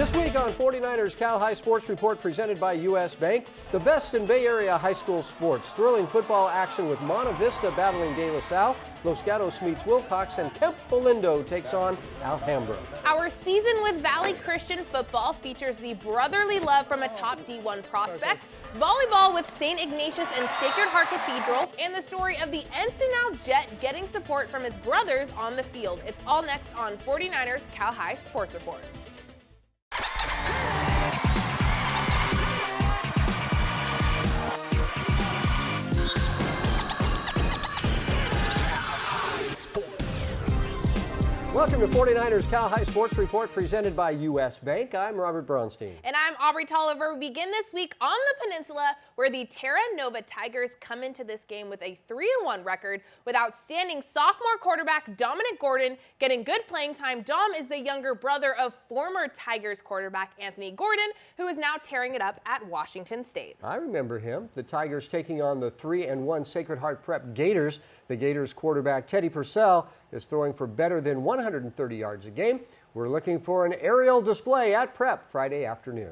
This week on 49ers Cal High Sports Report presented by U.S. Bank, the best in Bay Area high school sports. Thrilling football action with Monta Vista battling De La Salle, Los Gatos meets Wilcox, and Kemp Bolindo takes on Alhambra. Our season with Valley Christian football features the brotherly love from a top D1 prospect, volleyball with St. Ignatius and Sacred Heart Cathedral, and the story of the Encinal Jet getting support from his brothers on the field. It's all next on 49ers Cal High Sports Report. Welcome to 49ers Cal High Sports Report presented by U.S. Bank. I'm Robert Bronstein. And I'm Aubrey Tolliver. We begin this week on the peninsula where the Terra Nova Tigers come into this game with a 3-1 record with outstanding sophomore quarterback Dominic Gordon getting good playing time. Dom is the younger brother of former Tigers quarterback Anthony Gordon, who is now tearing it up at Washington State. I remember him. The Tigers taking on the 3-1 Sacred Heart Prep Gators. The Gators quarterback Teddy Purcell is throwing for better than 130 yards a game. We're looking for an aerial display at Prep Friday afternoon.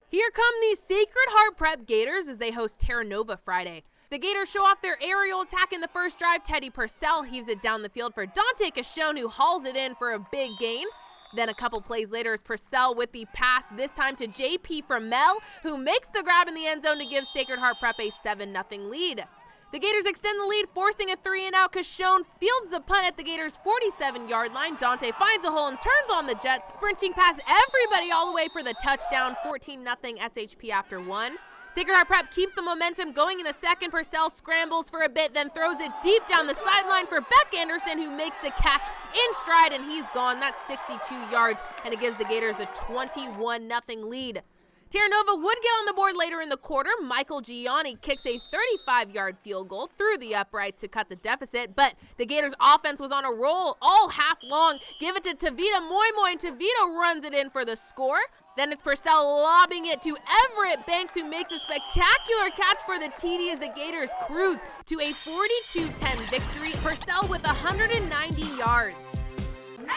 Here come the Sacred Heart Prep Gators as they host Terra Nova Friday. The Gators show off their aerial attack in the first drive. Teddy Purcell heaves it down the field for Dante Cachone, who hauls it in for a big gain. Then a couple plays later is Purcell with the pass, this time to J.P. Fromell, who makes the grab in the end zone to give Sacred Heart Prep a 7-0 lead. The Gators extend the lead, forcing a 3-and-out. Cachone fields the punt at the Gators' 47-yard line. Dante finds a hole and turns on the Jets, sprinting past everybody all the way for the touchdown. 14-0 SHP after one. Sacred Heart Prep keeps the momentum going in the second. Purcell scrambles for a bit, then throws it deep down the sideline for Beck Anderson, who makes the catch in stride, and he's gone. That's 62 yards, and it gives the Gators a 21-0 lead. Terra Nova would get on the board later in the quarter. Michael Gianni kicks a 35-yard field goal through the uprights to cut the deficit, but the Gators offense was on a roll all half long. Give it to Tavita Moimoy, and Tavita runs it in for the score. Then it's Purcell lobbing it to Everett Banks, who makes a spectacular catch for the TD as the Gators cruise to a 42-10 victory. Purcell with 190 yards.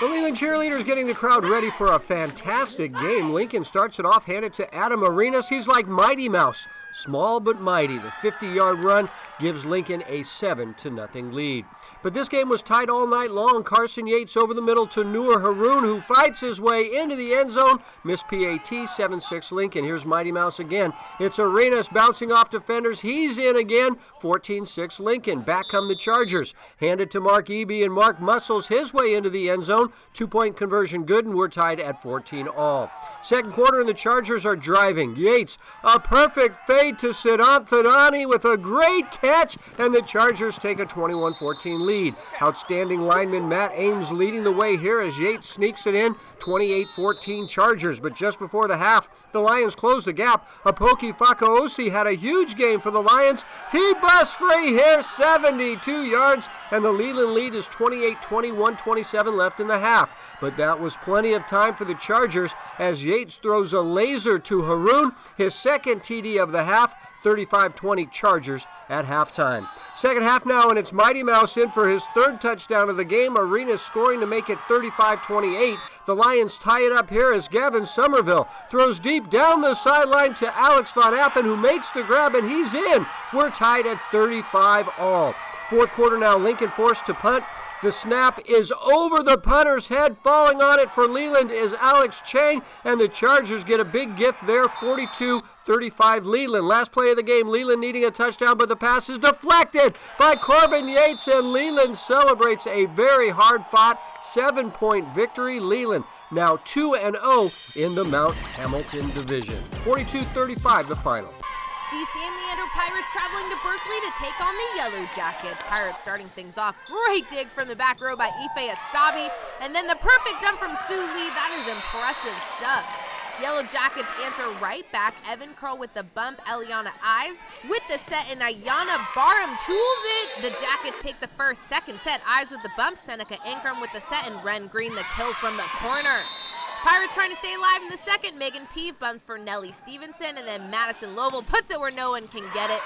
The Leland cheerleaders getting the crowd ready for a fantastic game. Lincoln starts it off, handed to Adam Arenas. He's like Mighty Mouse, small but mighty. The 50-yard run gives Lincoln a 7-0 lead. But this game was tight all night long. Carson Yates over the middle to Noor Haroon, who fights his way into the end zone. Miss PAT, 7-6 Lincoln. Here's Mighty Mouse again. It's Arenas bouncing off defenders. He's in again, 14-6 Lincoln. Back come the Chargers. Handed to Mark Eby, and Mark muscles his way into the end zone. 2-point conversion good, and we're tied at 14 all. Second quarter, and the Chargers are driving. Yates, a perfect fade to Siddharth Thadani with a great catch, and the Chargers take a 21-14 lead. Outstanding lineman Matt Ames leading the way here as Yates sneaks it in, 28-14 Chargers. But just before the half, the Lions close the gap. Apoki Fakaosi had a huge game for the Lions. He busts free here, 72 yards, and the Leland lead is 28-20, 1:27 left in the half. But that was plenty of time for the Chargers as Yates throws a laser to Haroon, his second TD of the half. 35-20 Chargers at halftime. Second half now, and it's Mighty Mouse in for his third touchdown of the game. Arenas scoring to make it 35-28. The Lions tie it up here as Gavin Somerville throws deep down the sideline to Alex Von Appen, who makes the grab, and he's in. We're tied at 35 all. Fourth quarter now, Lincoln forced to punt. The snap is over the punter's head. Falling on it for Leland is Alex Chang, and the Chargers get a big gift there, 42-35 Leland. Last play of the game, Leland needing a touchdown, but the pass is deflected by Corbin Yates, and Leland celebrates a very hard-fought 7-point victory. Leland now 2-0 in the Mount Hamilton division. 42-35 the final. The San Leandro Pirates traveling to Berkeley to take on the Yellow Jackets. Pirates starting things off. Great dig from the back row by Ife Asabi. And then the perfect dump from Sue Lee. That is impressive stuff. Yellow Jackets answer right back. Evan Curl with the bump. Eliana Ives with the set, and Ayana Barham tools it. The Jackets take the first, second set. Ives with the bump. Seneca Ankrum with the set, and Ren Green the kill from the corner. Pirates trying to stay alive in the second. Megan Peeve bumps for Nellie Stevenson, and then Madison Lovell puts it where no one can get it.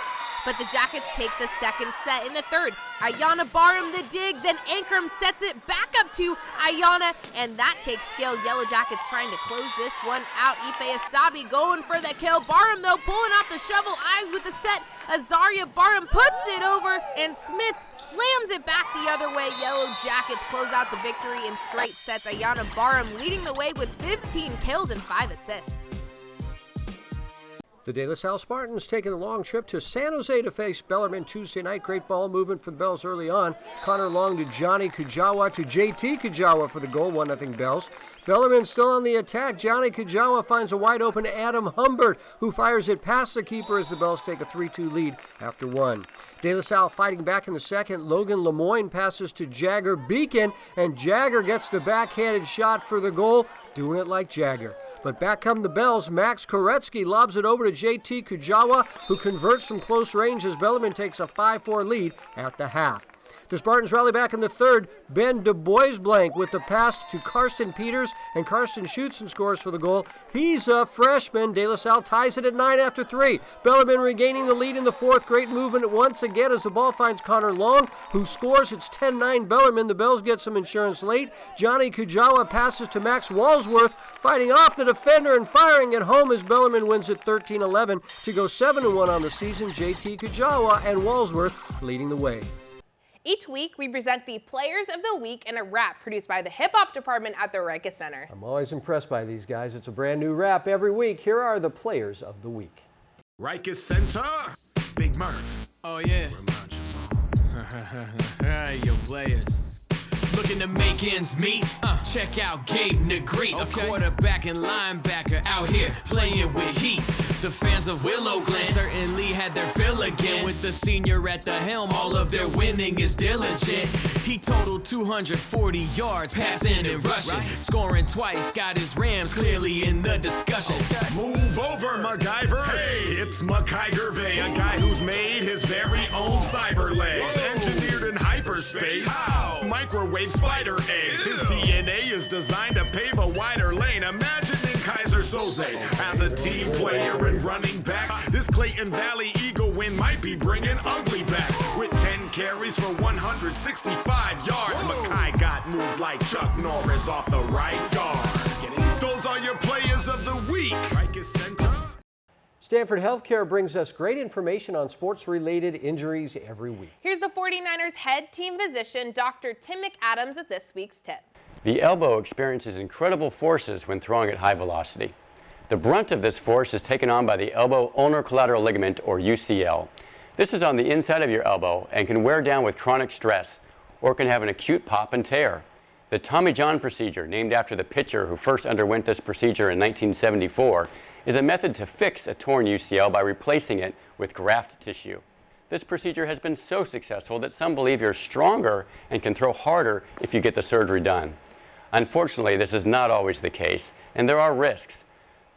but the Jackets take the second set. In the third, Ayanna Barham the dig, then Ankrum sets it back up to Ayanna, and that takes skill. Yellow Jackets trying to close this one out. Ife Asabi going for the kill. Barham, though, pulling out the shovel eyes with the set. Azaria Barham puts it over, and Smith slams it back the other way. Yellow Jackets close out the victory in straight sets. Ayanna Barham leading the way with 15 kills and 5 assists. The De La Salle Spartans taking a long trip to San Jose to face Bellarmine Tuesday night. Great ball movement for the Bells early on. Connor Long to Johnny Kujawa to JT Kujawa for the goal, 1-0 Bells. Bellarmine still on the attack. Johnny Kujawa finds a wide open Adam Humbert, who fires it past the keeper as the Bells take a 3-2 lead after 1. De La Salle fighting back in the second. Logan Lemoyne passes to Jagger Beacon, and Jagger gets the backhanded shot for the goal, doing it like Jagger. But back come the Bells. Max Koretsky lobs it over to JT Kujawa, who converts from close range as Bellarmine takes a 5-4 lead at the half. The Spartans rally back in the third. Ben DuBois-Blanc with the pass to Karsten Peters, and Karsten shoots and scores for the goal. He's a freshman. De La Salle ties it at 9 after 3. Bellarmine regaining the lead in the fourth. Great movement once again as the ball finds Connor Long, who scores. It's 10-9 Bellarmine. The Bells get some insurance late. Johnny Kujawa passes to Max Walsworth, fighting off the defender and firing at home as Bellarmine wins it 13-11 to go 7-1 on the season. JT Kujawa and Walsworth leading the way. Each week, we present the Players of the Week in a rap produced by the Hip Hop Department at the Rikus Center. I'm always impressed by these guys. It's a brand new rap every week. Here are the Players of the Week. Rikus Center, Big Murph. Oh, yeah. Yo, players. Looking to make ends meet. Check out Gabe Negrete, a quarterback and linebacker out here playing with heat. The fans of Willow Glen certainly had their fill again. With the senior at the helm, all of their winning is diligent. He totaled 240 yards, passing and rushing. Scoring twice, got his Rams clearly in the discussion. Move over, MacGyver. Hey, it's MacGyver, a guy who's made his very own cyber legs. Engineered in hyperspace. Microwave spider eggs. His DNA is designed to pave a wider lane. Imagining Kaiser Soze as a team player and running back. This Clayton Valley Eagle win might be bringing ugly back. With 10 carries for 165 yards. Makai got moves like Chuck Norris off the right guard. Those are your Players of the Week. Rikus Center. Stanford Healthcare brings us great information on sports-related injuries every week. Here's the 49ers head team physician, Dr. Tim McAdams, with this week's tip. The elbow experiences incredible forces when throwing at high velocity. The brunt of this force is taken on by the elbow ulnar collateral ligament, or UCL. This is on the inside of your elbow and can wear down with chronic stress, or can have an acute pop and tear. The Tommy John procedure, named after the pitcher who first underwent this procedure in 1974, is a method to fix a torn UCL by replacing it with graft tissue. This procedure has been so successful that some believe you're stronger and can throw harder if you get the surgery done. Unfortunately, this is not always the case, and there are risks.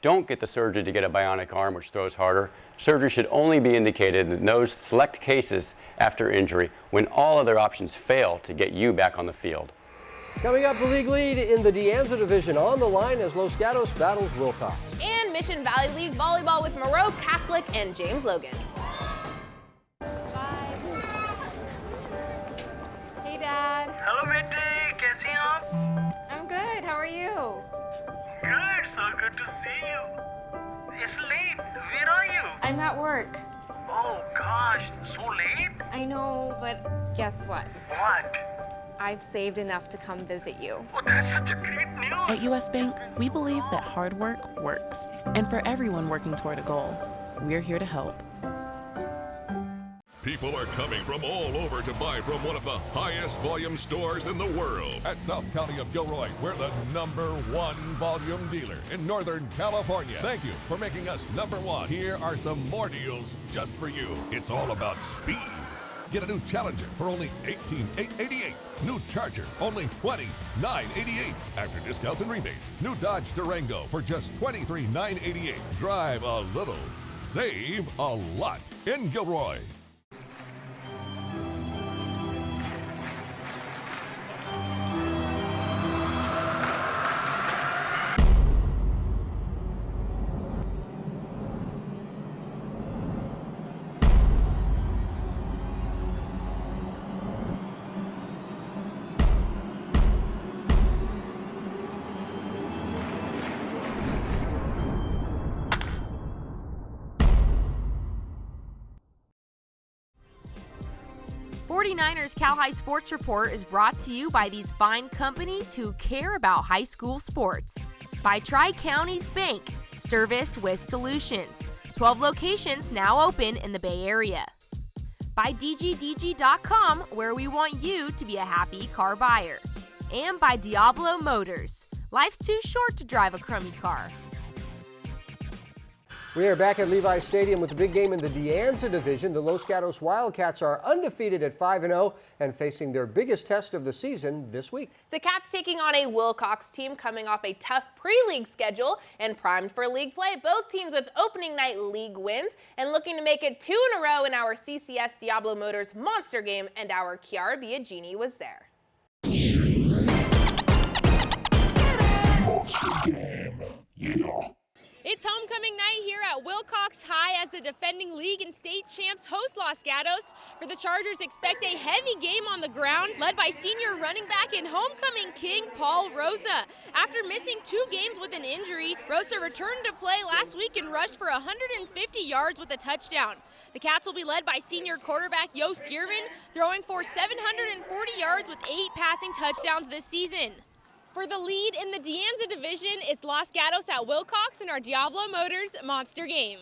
Don't get the surgery to get a bionic arm which throws harder. Surgery should only be indicated in those select cases after injury when all other options fail to get you back on the field. Coming up, the league lead in the De Anza division on the line as Los Gatos battles Wilcox. And Mission Valley League volleyball with Moreau Catholic and James Logan. Bye. Hey, Dad. Hello, बेटे, कैसी हैं आप? I'm good. How are you? Good, so good to see you. It's late. Where are you? I'm at work. Oh gosh, so late? I know, but guess what? What? I've saved enough to come visit you. Oh, that's such a great news. At US Bank, we believe that hard work works. And for everyone working toward a goal, we're here to help. People are coming from all over to buy from one of the highest volume stores in the world. At South County of Gilroy, we're the #1 volume dealer in Northern California. Thank you for making us #1. Here are some more deals just for you. It's all about speed. Get a new Challenger for only $18,888. New Charger, only $29,988. After discounts and rebates. New Dodge Durango for just $23,988. Drive a little, save a lot in Gilroy. 49ers Cal High Sports Report is brought to you by these fine companies who care about high school sports. By Tri-Counties Bank, service with solutions. 12 locations now open in the Bay Area. By DGDG.com, where we want you to be a happy car buyer. And by Diablo Motors. Life's too short to drive a crummy car. We are back at Levi Stadium with the big game in the De Anza division. The Los Gatos Wildcats are undefeated at 5-0 and facing their biggest test of the season this week. The Cats taking on a Wilcox team coming off a tough pre-league schedule and primed for league play. Both teams with opening night league wins and looking to make it 2 in a row in our CCS Diablo Motors Monster Game, and our Kiara Biagini was there. Monster Game, yeah. It's homecoming night here at Wilcox High as the defending league and state champs host Los Gatos. For the Chargers, expect a heavy game on the ground, led by senior running back and homecoming king Paul Rosa. After missing 2 games with an injury, Rosa returned to play last week and rushed for 150 yards with a touchdown. The Cats will be led by senior quarterback Yost Gierman, throwing for 740 yards with 8 passing touchdowns this season. For the lead in the De Anza division, it's Los Gatos at Wilcox in our Diablo Motors Monster Game.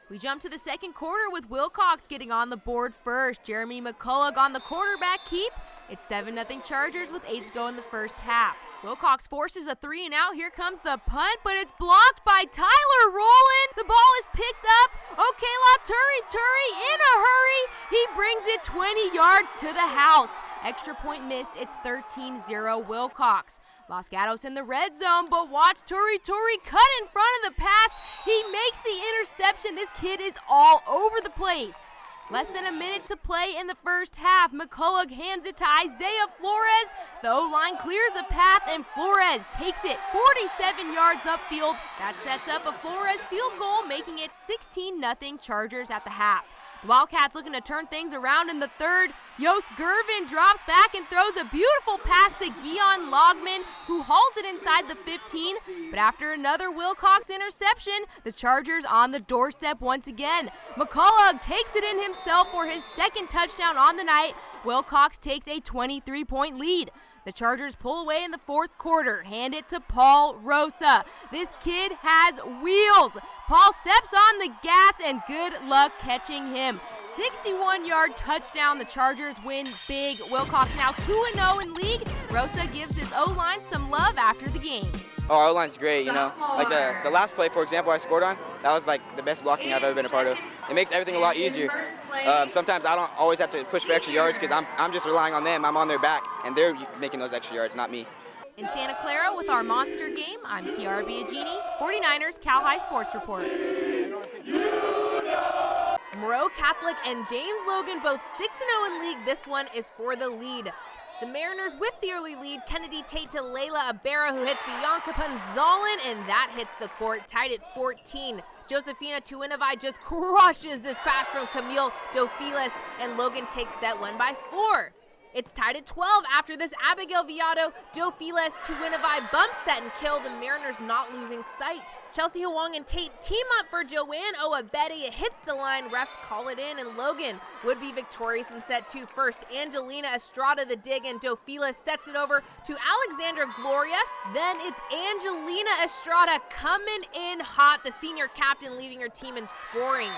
We jump to the second quarter with Wilcox getting on the board first. Jeremy McCullough on the quarterback keep. It's 7-0 Chargers with 8 to go in the first half. Wilcox forces a 3-and-out. Here comes the punt, but it's blocked by Tyler Rowland. The ball is picked up. Okela Turi in a hurry. He brings it 20 yards to the house. Extra point missed. It's 13-0 Wilcox. Los Gatos in the red zone, but watch Turi cut in front of the pass. He makes the interception. This kid is all over the place. Less than a minute to play in the first half. McCullough hands it to Isaiah Flores. The O-line clears a path, and Flores takes it 47 yards upfield. That sets up a Flores field goal, making it 16-0 Chargers at the half. The Wildcats looking to turn things around in the third. Yost Gervin drops back and throws a beautiful pass to Guion Logman, who hauls it inside the 15. But after another Wilcox interception, the Chargers on the doorstep once again. McCullough takes it in himself for his second touchdown on the night. Wilcox takes a 23-point lead. The Chargers pull away in the fourth quarter. Hand it to Paul Rosa. This kid has wheels. Paul steps on the gas, and good luck catching him. 61-yard touchdown. The Chargers win big. Wilcox now 2-0 in league. Rosa gives his O-line some love after the game. Oh, our O-line's great, you know. Like the last play, for example, I scored on, that was like the best blocking I've ever been a part of. It makes everything a lot easier. Sometimes I don't always have to push for extra yards because I'm just relying on them. I'm on their back, and they're making those extra yards, not me. In Santa Clara with our Monster Game, I'm Kiara Biagini, 49ers Cal High Sports Report. Moreau Catholic and James Logan both 6-0 in league. This one is for the lead. The Mariners with the early lead. Kennedy Tate to Layla Abera, who hits Bianca Punzalin, and that hits the court, tied at 14. Josefina Tuinavai just crushes this pass from Camille Dofiles, and Logan takes that one by 4. It's tied at 12 after this Abigail Viado, Dofiles, Tuinavai bump set and kill. The Mariners not losing sight. Chelsea Huang and Tate team up for Joanne Oabedi. It hits the line. Refs call it in, and Logan would be victorious in set 2 first. Angelina Estrada the dig, and Dofiles sets it over to Alexandra Gloria. Then it's Angelina Estrada coming in hot, the senior captain leading her team in scoring.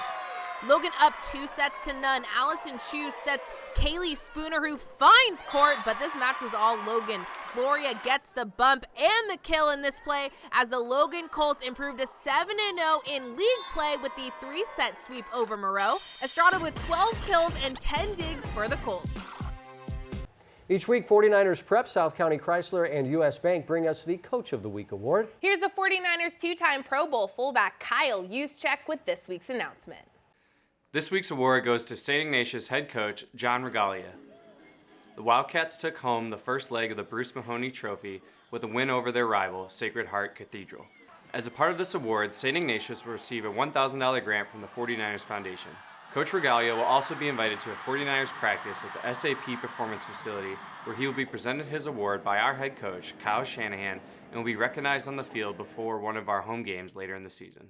Logan up 2-0. Allison Chu sets Kaylee Spooner, who finds court, but this match was all Logan. Gloria gets the bump and the kill in this play as the Logan Colts improved to 7-0 in league play with the 3-set sweep over Moreau. Estrada with 12 kills and 10 digs for the Colts. Each week, 49ers Prep, South County Chrysler, and U.S. Bank bring us the Coach of the Week award. Here's the 49ers 2-time Pro Bowl fullback Kyle Juszczyk with this week's announcement. This week's award goes to St. Ignatius head coach John Regalia. The Wildcats took home the first leg of the Bruce Mahoney Trophy with a win over their rival, Sacred Heart Cathedral. As a part of this award, St. Ignatius will receive a $1,000 grant from the 49ers Foundation. Coach Regalia will also be invited to a 49ers practice at the SAP Performance Facility, where he will be presented his award by our head coach, Kyle Shanahan, and will be recognized on the field before one of our home games later in the season.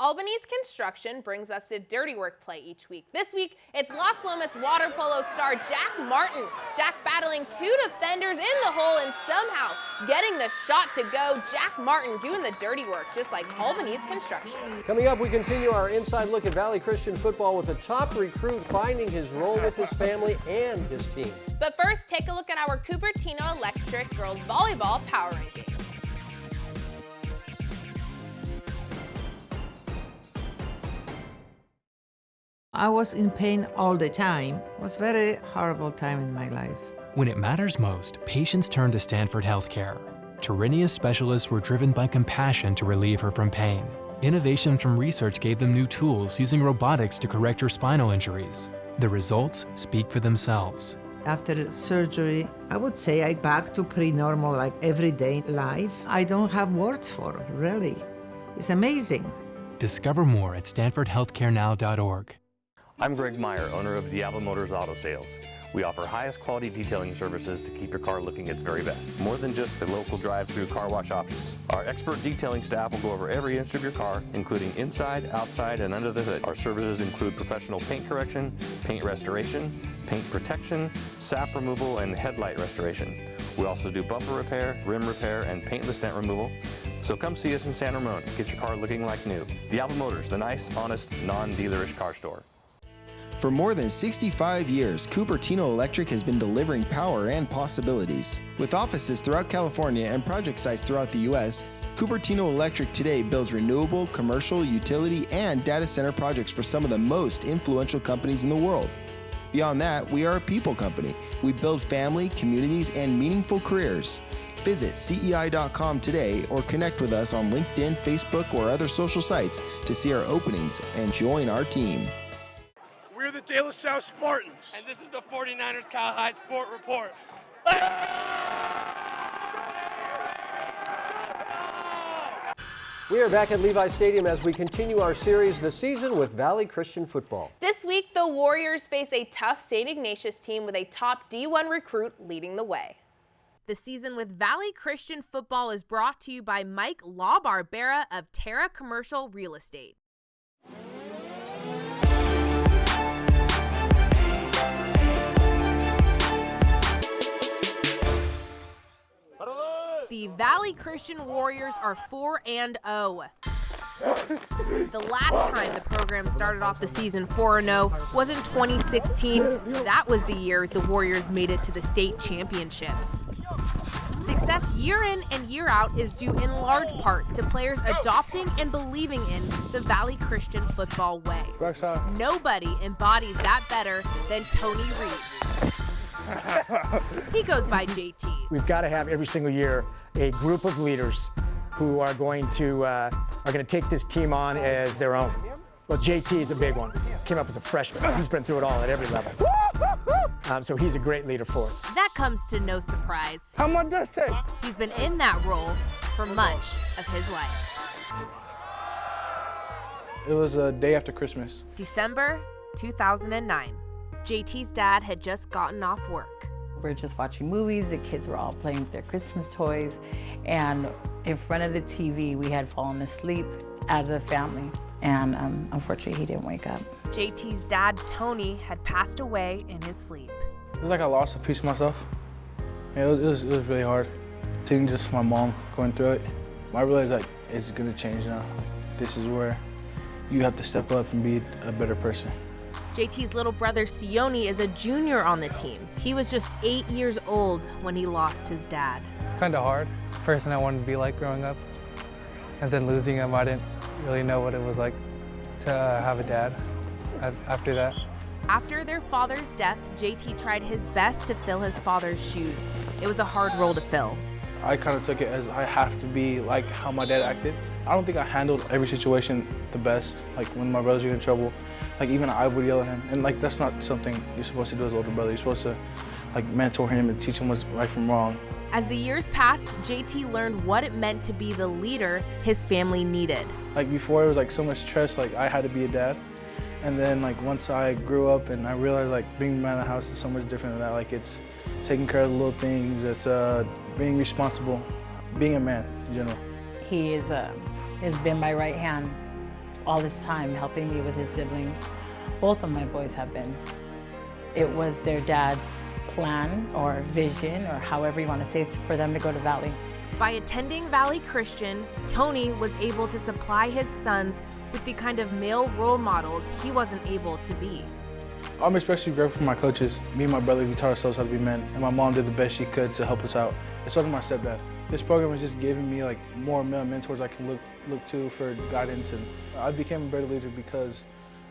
Albany's Construction brings us the dirty work play each week. This week, it's Las Lomas water polo star Jack Martin. Jack battling 2 defenders in the hole and somehow getting the shot to go. Jack Martin doing the dirty work, just like Albany's Construction. Coming up, we continue our inside look at Valley Christian football with a top recruit finding his role with his family and his team. But first, take a look at our Cupertino Electric girls volleyball power rankings. I was in pain all the time. It was a very horrible time in my life. When it matters most, patients turn to Stanford Healthcare. Torinia's specialists were driven by compassion to relieve her from pain. Innovation from research gave them new tools using robotics to correct her spinal injuries. The results speak for themselves. After surgery, I would say I'm back to pretty normal, like everyday life. I don't have words for it, really. It's amazing. Discover more at stanfordhealthcarenow.org. I'm Greg Meyer, owner of Diablo Motors Auto Sales. We offer highest quality detailing services to keep your car looking its very best. More than just the local drive-through car wash options. Our expert detailing staff will go over every inch of your car, including inside, outside, and under the hood. Our services include professional paint correction, paint restoration, paint protection, sap removal, and headlight restoration. We also do bumper repair, rim repair, and paintless dent removal. So come see us in San Ramon. Get your car looking like new. Diablo Motors, the nice, honest, non-dealerish car store. For more than 65 years, Cupertino Electric has been delivering power and possibilities. With offices throughout California and project sites throughout the U.S., Cupertino Electric today builds renewable, commercial, utility, and data center projects for some of the most influential companies in the world. Beyond that, we are a people company. We build family, communities, and meaningful careers. Visit CEI.com today or connect with us on LinkedIn, Facebook, or other social sites to see our openings and join our team. We're the De La Salle Spartans. And this is the 49ers Cal High Sport Report. We are back at Levi Stadium as we continue our series this season with Valley Christian football. This week, the Warriors face a tough St. Ignatius team with a top D1 recruit leading the way. The season with Valley Christian football is brought to you by Mike LaBarbera of Terra Commercial Real Estate. The Valley Christian Warriors are 4-0. The last time the program started off the season 4-0 was in 2016. That was the year the Warriors made it to the state championships. Success year in and year out is due in large part to players adopting and believing in the Valley Christian football way. Nobody embodies that better than Tony Reed. He goes by JT. We've got to have every single year a group of leaders who are going to take this team on as their own. Well, JT is a big one. Came up as a freshman. He's been through it all at every level. So he's a great leader for us. That comes to no surprise. How much does that say? He's been in that role for much of his life. It was a day after Christmas. December 2009. JT's dad had just gotten off work. We're just watching movies, the kids were all playing with their Christmas toys, and in front of the TV we had fallen asleep as a family, and unfortunately he didn't wake up. JT's dad, Tony, had passed away in his sleep. It was like I lost a piece of myself. Yeah, it was really hard. Seeing just my mom going through it, I realized like it's gonna change now. This is where you have to step up and be a better person. JT's little brother Sione is a junior on the team. He was just 8 years old when he lost his dad. It's kind of hard. Person I wanted to be like growing up, and then losing him, I didn't really know what it was like to have a dad after that. After their father's death, JT tried his best to fill his father's shoes. It was a hard role to fill. I kind of took it as I have to be like how my dad acted. I don't think I handled every situation the best. Like when my brothers get in trouble, like even I would yell at him. And like that's not something you're supposed to do as an older brother. You're supposed to like mentor him and teach him what's right from wrong. As the years passed, JT learned what it meant to be the leader his family needed. Like before it was like so much stress, like I had to be a dad. And then like once I grew up and I realized like being a man of the house is so much different than that. Like it's taking care of the little things, it's being responsible, being a man in general. He has been my right hand all this time helping me with his siblings. Both of my boys have been. It was their dad's plan or vision, or however you want to say it, for them to go to Valley. By attending Valley Christian, Tony was able to supply his sons with the kind of male role models he wasn't able to be. I'm especially grateful for my coaches. Me and my brother, we taught ourselves how to be men, and my mom did the best she could to help us out. It's also my stepdad. This program is just giving me like more male mentors I can look to for guidance, and I became a better leader because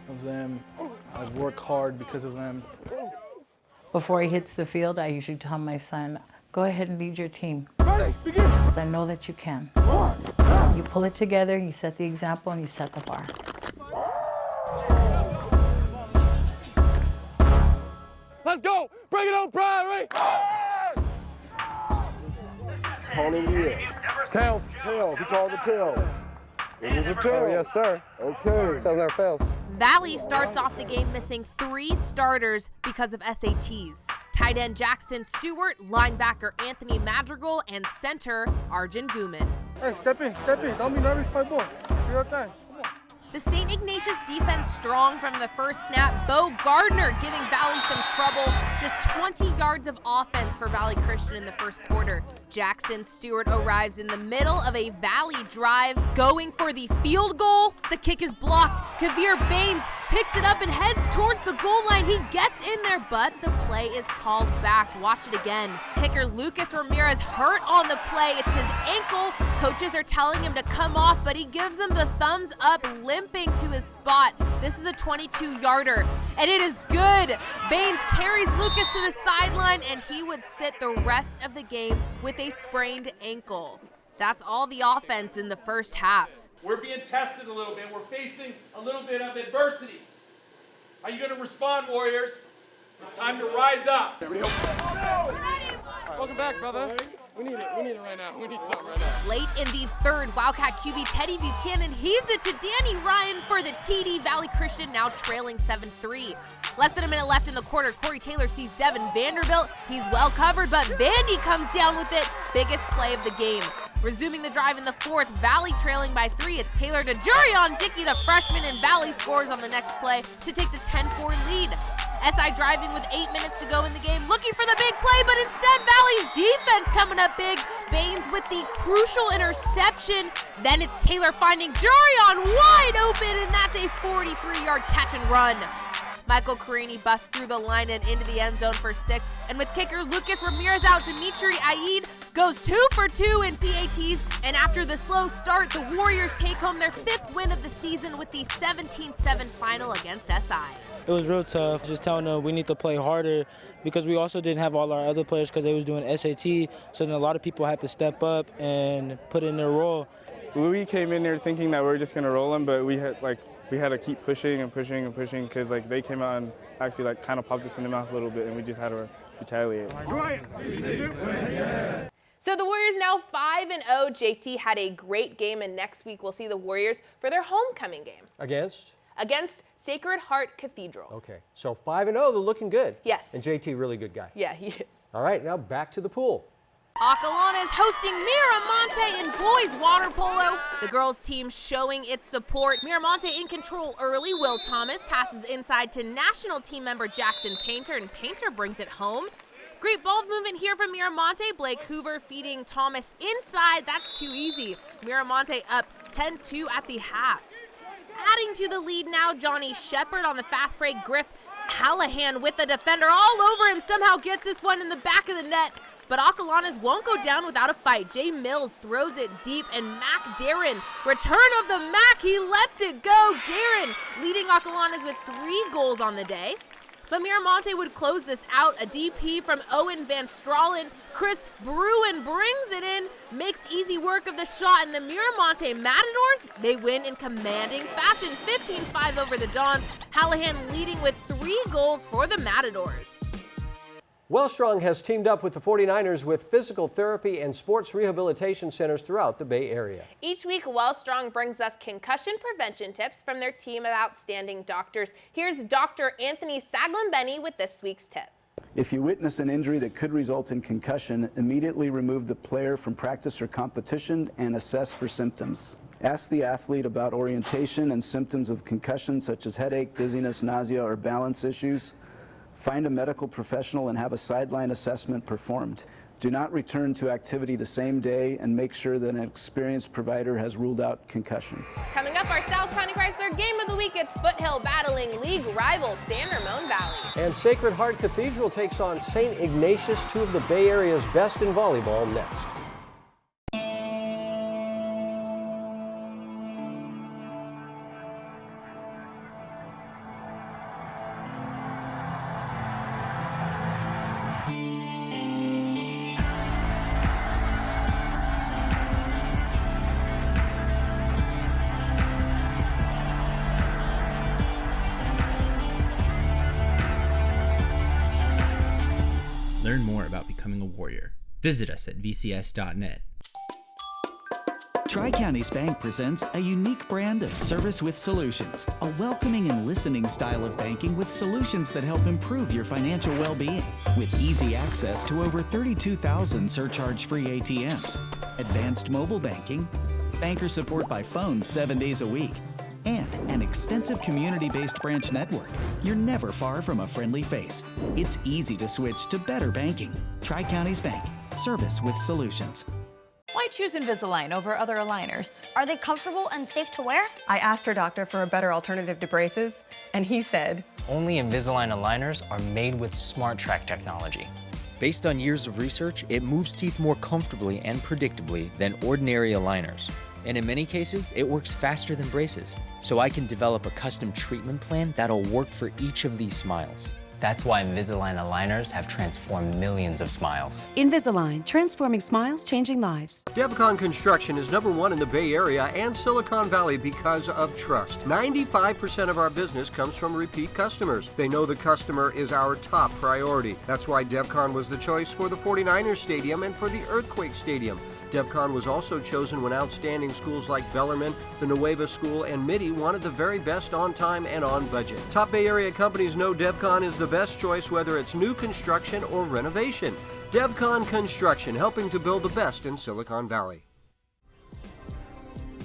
of them. I work hard because of them. Before he hits the field, I usually tell my son, go ahead and lead your team. I know that you can. You pull it together, you set the example, and you set the bar. Let's go! Bring it on, Priory! Calling you in. Tails. Tails. He called the tails. It was a tail. Oh, yes, sir. Okay. Tails never fails. Valley starts off the game missing 3 starters because of SATs. Tight end Jackson Stewart, linebacker Anthony Madrigal, and center Arjun Guman. Hey, step in. Don't be nervous, play ball. Do your thing. The St. Ignatius defense strong from the first snap. Bo Gardner giving Valley some trouble. Just 20 yards of offense for Valley Christian in the first quarter. Jackson Stewart arrives in the middle of a Valley drive, going for the field goal. The kick is blocked. Kavir Baines picks it up and heads towards the goal line. He gets in there, but the play is called back. Watch it again. Kicker Lucas Ramirez hurt on the play. It's his ankle. Coaches are telling him to come off, but he gives them the thumbs up, limping to his spot. This is a 22-yarder, and it is good. Baines carries Lucas to the sideline, and he would sit the rest of the game with a sprained ankle. That's all the offense in the first half. We're being tested a little bit. We're facing a little bit of adversity. How are you going to respond, Warriors? It's time to rise up. Welcome back, brother. We need it right now. We need something right now. Late in the third, Wildcat QB Teddy Buchanan heaves it to Danny Ryan for the TD. Valley Christian now trailing 7-3. Less than a minute left in the quarter. Corey Taylor sees Devin Vanderbilt. He's well covered, but Vandy comes down with it. Biggest play of the game. Resuming the drive in the fourth, Valley trailing by 3. It's Taylor to Jurion Dickey, the freshman, and Valley scores on the next play to take the 10-4 lead. SI driving with 8 minutes to go in the game, looking for the big play, but instead Valley's defense coming up big. Baines with the crucial interception. Then it's Taylor finding Jurion wide open, and that's a 43-yard catch and run. Michael Carini busts through the line and into the end zone for 6. And with kicker Lucas Ramirez out, Dimitri Aid goes 2 for 2 in PATs. And after the slow start, the Warriors take home their 5th win of the season with the 17-7 final against SI. It was real tough, just telling them we need to play harder because we also didn't have all our other players because they was doing SAT. So then a lot of people had to step up and put in their role. We came in there thinking that we were just going to roll them, but we had to keep pushing and pushing and pushing because they came out and actually kind of popped us in the mouth a little bit, and we just had to retaliate. So the Warriors now 5-0. JT had a great game, and next week we'll see the Warriors for their homecoming game against Sacred Heart Cathedral. Okay, so 5-0, they're looking good. Yes. And JT, really good guy. Yeah, he is. All right, now back to the pool. Acalana is hosting Miramonte in boys water polo. The girls team showing its support. Miramonte in control early. Will Thomas passes inside to national team member Jackson Painter, and Painter brings it home. Great ball movement here from Miramonte. Blake Hoover feeding Thomas inside. That's too easy. Miramonte up 10-2 at the half. Adding to the lead now, Johnny Shepard on the fast break. Griff Hallahan with the defender all over him. Somehow gets this one in the back of the net. But Acalanas won't go down without a fight. Jay Mills throws it deep, and Mac Darren, return of the Mac, he lets it go. Darren leading Acalanas with 3 goals on the day. But Miramonte would close this out. A DP from Owen Van Stralen. Chris Bruin brings it in, makes easy work of the shot, and the Miramonte Matadors, they win in commanding fashion, 15-5 over the Dons. Hallahan leading with 3 goals for the Matadors. Wellstrong has teamed up with the 49ers with physical therapy and sports rehabilitation centers throughout the Bay Area. Each week, Wellstrong brings us concussion prevention tips from their team of outstanding doctors. Here's Dr. Anthony Saglambenny with this week's tip. If you witness an injury that could result in concussion, immediately remove the player from practice or competition and assess for symptoms. Ask the athlete about orientation and symptoms of concussion such as headache, dizziness, nausea, or balance issues. Find a medical professional and have a sideline assessment performed. Do not return to activity the same day, and make sure that an experienced provider has ruled out concussion. Coming up, our South County Chrysler Game of the Week, it's Foothill battling league rival San Ramon Valley. And Sacred Heart Cathedral takes on St. Ignatius, two of the Bay Area's best in volleyball, next. Learn more about becoming a warrior. Visit us at vcs.net. Tri-Counties Bank presents a unique brand of service with solutions, a welcoming and listening style of banking with solutions that help improve your financial well-being. With easy access to over 32,000 surcharge-free ATMs, advanced mobile banking, banker support by phone 7 days a week, and an extensive community-based branch network, you're never far from a friendly face. It's easy to switch to better banking. Tri-Counties Bank, service with solutions. Why choose Invisalign over other aligners? Are they comfortable and safe to wear? I asked her doctor for a better alternative to braces, and he said, only Invisalign aligners are made with SmartTrack technology. Based on years of research, it moves teeth more comfortably and predictably than ordinary aligners. And in many cases, it works faster than braces. So I can develop a custom treatment plan that'll work for each of these smiles. That's why Invisalign aligners have transformed millions of smiles. Invisalign, transforming smiles, changing lives. Devcon Construction is #1 in the Bay Area and Silicon Valley because of trust. 95% of our business comes from repeat customers. They know the customer is our top priority. That's why Devcon was the choice for the 49ers Stadium and for the Earthquake Stadium. Devcon was also chosen when outstanding schools like Bellarmine, the Nueva School, and Mitty wanted the very best on time and on budget. Top Bay Area companies know Devcon is the best choice whether it's new construction or renovation. Devcon Construction, helping to build the best in Silicon Valley.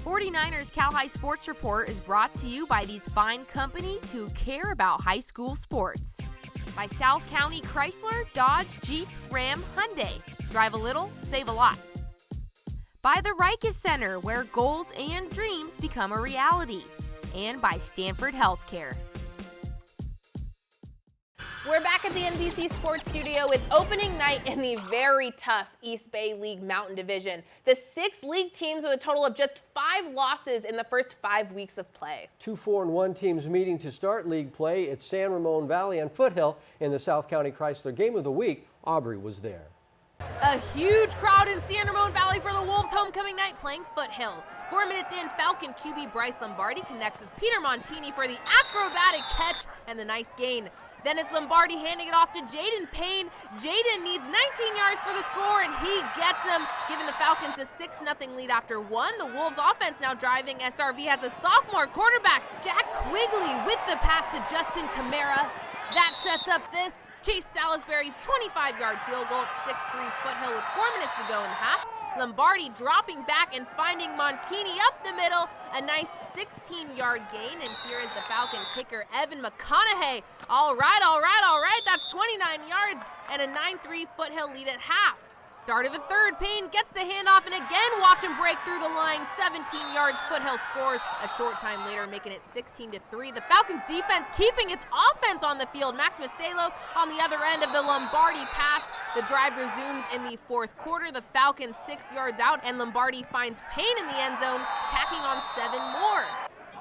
49ers Cal High Sports Report is brought to you by these fine companies who care about high school sports. By South County Chrysler, Dodge, Jeep, Ram, Hyundai. Drive a little, save a lot. By the Rikes Center, where goals and dreams become a reality. And by Stanford Healthcare. We're back at the NBC Sports Studio with opening night in the very tough East Bay League Mountain Division. The 6 league teams with a total of just 5 losses in the first 5 weeks of play. 2 4-1 teams meeting to start league play. It's San Ramon Valley and Foothill in the South County Chrysler Game of the Week. Aubrey was there. A huge crowd in San Ramon Valley for the Wolves homecoming night playing Foothill. 4 minutes in, Falcon QB Bryce Lombardi connects with Peter Montini for the acrobatic catch and the nice gain. Then it's Lombardi handing it off to Jaden Payne. Jaden needs 19 yards for the score, and he gets him, giving the Falcons a 6-0 lead after 1. The Wolves offense now driving. SRV has a sophomore quarterback, Jack Quigley, with the pass to Justin Camara. That sets up this Chase Salisbury 25-yard field goal at 6-3 Foothill with 4 minutes to go in the half. Lombardi dropping back and finding Montini up the middle. A nice 16-yard gain, and here is the Falcon kicker, Evan McConaughey. All right, that's 29 yards and a 9-3 Foothill lead at half. Start of the third, Payne gets the handoff and again watch him break through the line. 17 yards, Foothill scores a short time later, making it 16-3. The Falcons defense keeping its offense on the field. Max Macelo on the other end of the Lombardi pass. The drive resumes in the fourth quarter. The Falcons 6 yards out, and Lombardi finds Payne in the end zone, tacking on 7 more.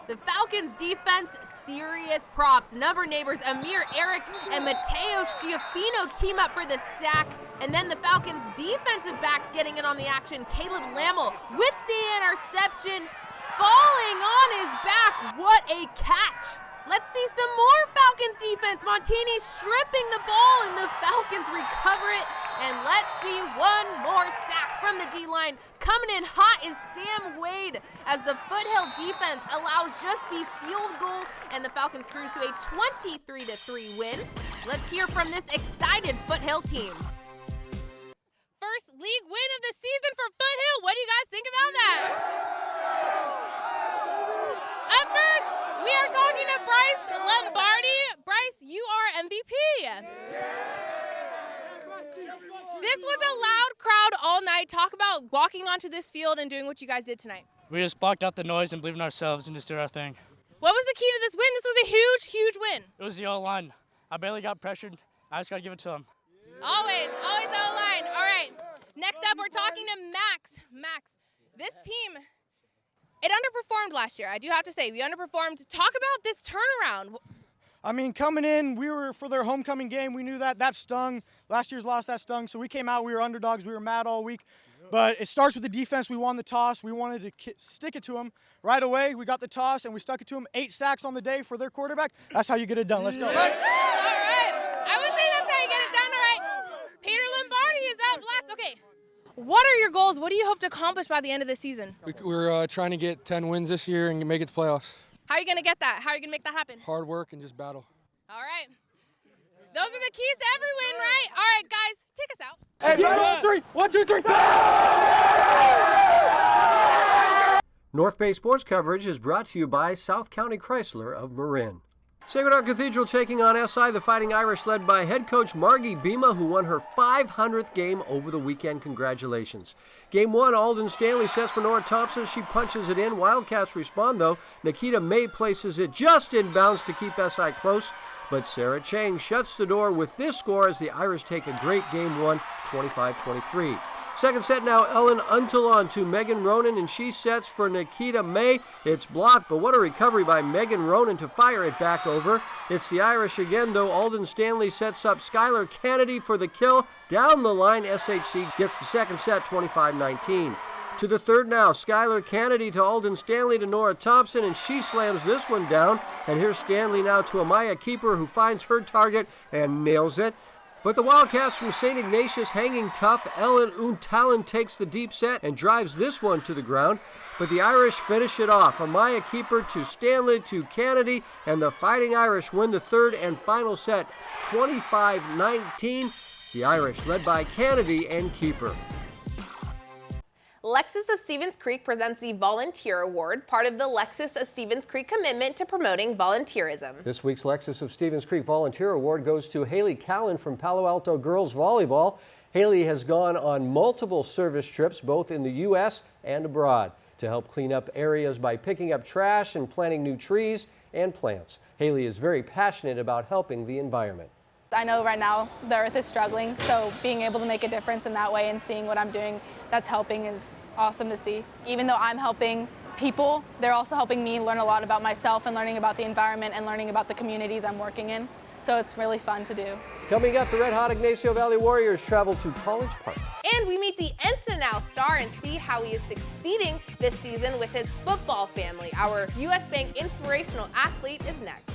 The Falcons defense, serious props. Number neighbors Amir Eric and Mateo Schiaffino team up for the sack. And then the Falcons defensive backs getting in on the action. Caleb Lammel with the interception, falling on his back. What a catch. Let's see some more Falcons defense. Montini stripping the ball, and the Falcons recover it. And let's see one more sack from the D-line. Coming in hot is Sam Wade as the Foothill defense allows just the field goal, and the Falcons cruise to a 23-3 win. Let's hear from this excited Foothill team. First league win of the season for Foothill. What do you guys think about that? This was a loud crowd all night. Talk about walking onto this field and doing what you guys did tonight. We just blocked out the noise and believed in ourselves and just did our thing. What was the key to this win? This was a huge, huge win. It was the O-line. I barely got pressured. I just got to give it to them. Always O-line. All right. Next up, we're talking to Max. Max, this team, it underperformed last year. I do have to say, we underperformed. Talk about this turnaround. I mean, coming in, we were for their homecoming game. We knew that stung. Last year's loss, that stung. So we came out, we were underdogs. We were mad all week. But it starts with the defense. We won the toss. We wanted to stick it to them right away. We got the toss, and we stuck it to them. 8 sacks on the day for their quarterback. That's how you get it done. Let's go. All right. I would say that's how you get it done. All right. Peter Lombardi is up last. Okay. What are your goals? What do you hope to accomplish by the end of the season? We're trying to get 10 wins this year and make it to playoffs. How are you going to get that? How are you going to make that happen? Hard work and just battle. All right. Those are the keys to every win, right? All right, guys, take us out. Hey, 1, 2, 3. North Bay Sports coverage is brought to you by South County Chrysler of Marin. Sacred Heart Cathedral taking on SI, the Fighting Irish, led by head coach Margie Bima, who won her 500th game over the weekend. Congratulations. Game 1, Alden Stanley sets for Nora Thompson. She punches it in. Wildcats respond, though. Nikita May places it just in bounds to keep SI close. But Sarah Chang shuts the door with this score as the Irish take a great Game 1, 25-23. Second set now, Ellen Untalon to Megan Ronan, and she sets for Nikita May. It's blocked, but what a recovery by Megan Ronan to fire it back over. It's the Irish again, though. Alden Stanley sets up Skylar Kennedy for the kill. Down the line, SHC gets the second set, 25-19. To the third now, Skylar Kennedy to Alden Stanley to Nora Thompson, and she slams this one down. And here's Stanley now to Amaya Keeper, who finds her target and nails it. But the Wildcats from St. Ignatius hanging tough. Ellen Untalan takes the deep set and drives this one to the ground. But the Irish finish it off. Amaya Keeper to Stanley to Kennedy, and the Fighting Irish win the third and final set, 25-19. The Irish led by Kennedy and Keeper. Lexus of Stevens Creek presents the Volunteer Award, part of the Lexus of Stevens Creek commitment to promoting volunteerism. This week's Lexus of Stevens Creek Volunteer Award goes to Haley Callan from Palo Alto Girls Volleyball. Haley has gone on multiple service trips, both in the U.S. and abroad, to help clean up areas by picking up trash and planting new trees and plants. Haley is very passionate about helping the environment. I know right now the earth is struggling, so being able to make a difference in that way and seeing what I'm doing that's helping is awesome to see. Even though I'm helping people, they're also helping me learn a lot about myself and learning about the environment and learning about the communities I'm working in. So it's really fun to do. Coming up, the Red Hot Ignacio Valley Warriors travel to College Park. And we meet the Encinal star and see how he is succeeding this season with his football family. Our U.S. Bank inspirational athlete is next.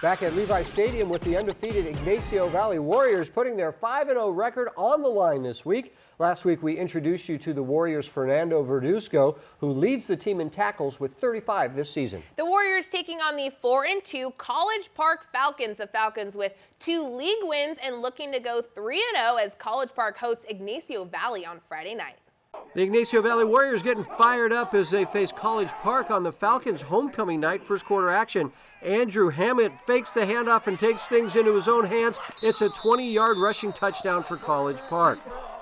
Back at Levi Stadium with the undefeated Ignacio Valley Warriors putting their 5-0 record on the line this week. Last week we introduced you to the Warriors' Fernando Verduzco, who leads the team in tackles with 35 this season. The Warriors taking on the 4-2 College Park Falcons. The Falcons with 2 league wins and looking to go 3-0 as College Park hosts Ignacio Valley on Friday night. The Ignacio Valley Warriors getting fired up as they face College Park on the Falcons' homecoming night. First quarter action. Andrew Hammett fakes the handoff and takes things into his own hands. It's a 20-yard rushing touchdown for College Park.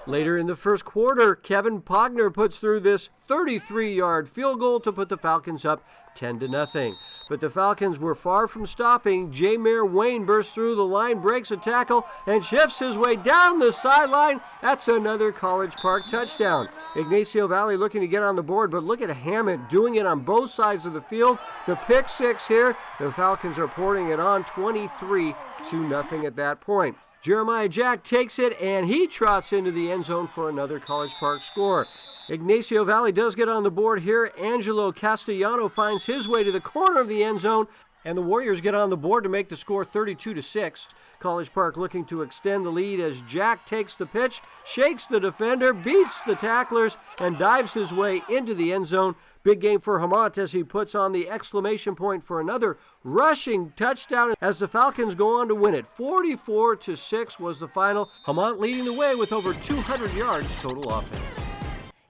Later in the first quarter, Kevin Pogner puts through this 33-yard field goal to put the Falcons up 10-0. But the Falcons were far from stopping. Jameer Wayne bursts through the line, breaks a tackle, and shifts his way down the sideline. That's another College Park touchdown. Ignacio Valley looking to get on the board, but look at Hammett doing it on both sides of the field. The pick six here. The Falcons are pouring it on 23-0 at that point. Jeremiah Jack takes it, and he trots into the end zone for another College Park score. Ignacio Valley does get on the board here. Angelo Castellano finds his way to the corner of the end zone. And the Warriors get on the board to make the score 32-6. College Park looking to extend the lead as Jack takes the pitch, shakes the defender, beats the tacklers, and dives his way into the end zone. Big game for Hamont as he puts on the exclamation point for another rushing touchdown as the Falcons go on to win it. 44-6 was the final. Hamont leading the way with over 200 yards total offense.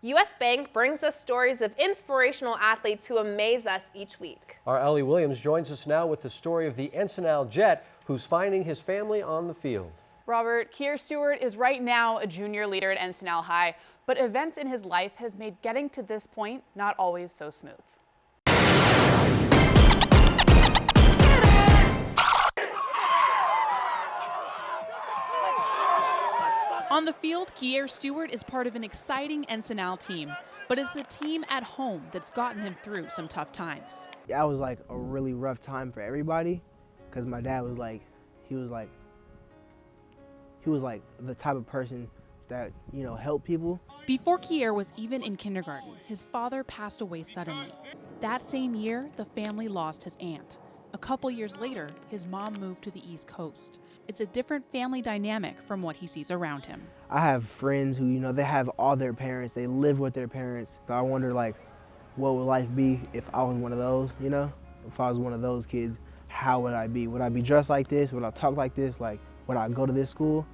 U.S. Bank brings us stories of inspirational athletes who amaze us each week. Our Ellie Williams joins us now with the story of the Encinal Jet, who's finding his family on the field. Robert, Kier Stewart is right now a junior leader at Encinal High, but events in his life has made getting to this point not always so smooth. On the field, Kier Stewart is part of an exciting Encinal team, but it's the team at home that's gotten him through some tough times. That was like a really rough time for everybody, because my dad was like, he was like the type of person that, you know, helped people. Before Kier was even in kindergarten, his father passed away suddenly. That same year, the family lost his aunt. A couple years later, his mom moved to the East Coast. It's a different family dynamic from what he sees around him. I have friends who, you know, they have all their parents, they live with their parents. So I wonder, like, what would life be if I was one of those, you know? If I was one of those kids, how would I be? Would I be dressed like this? Would I talk like this? Like, would I go to this school?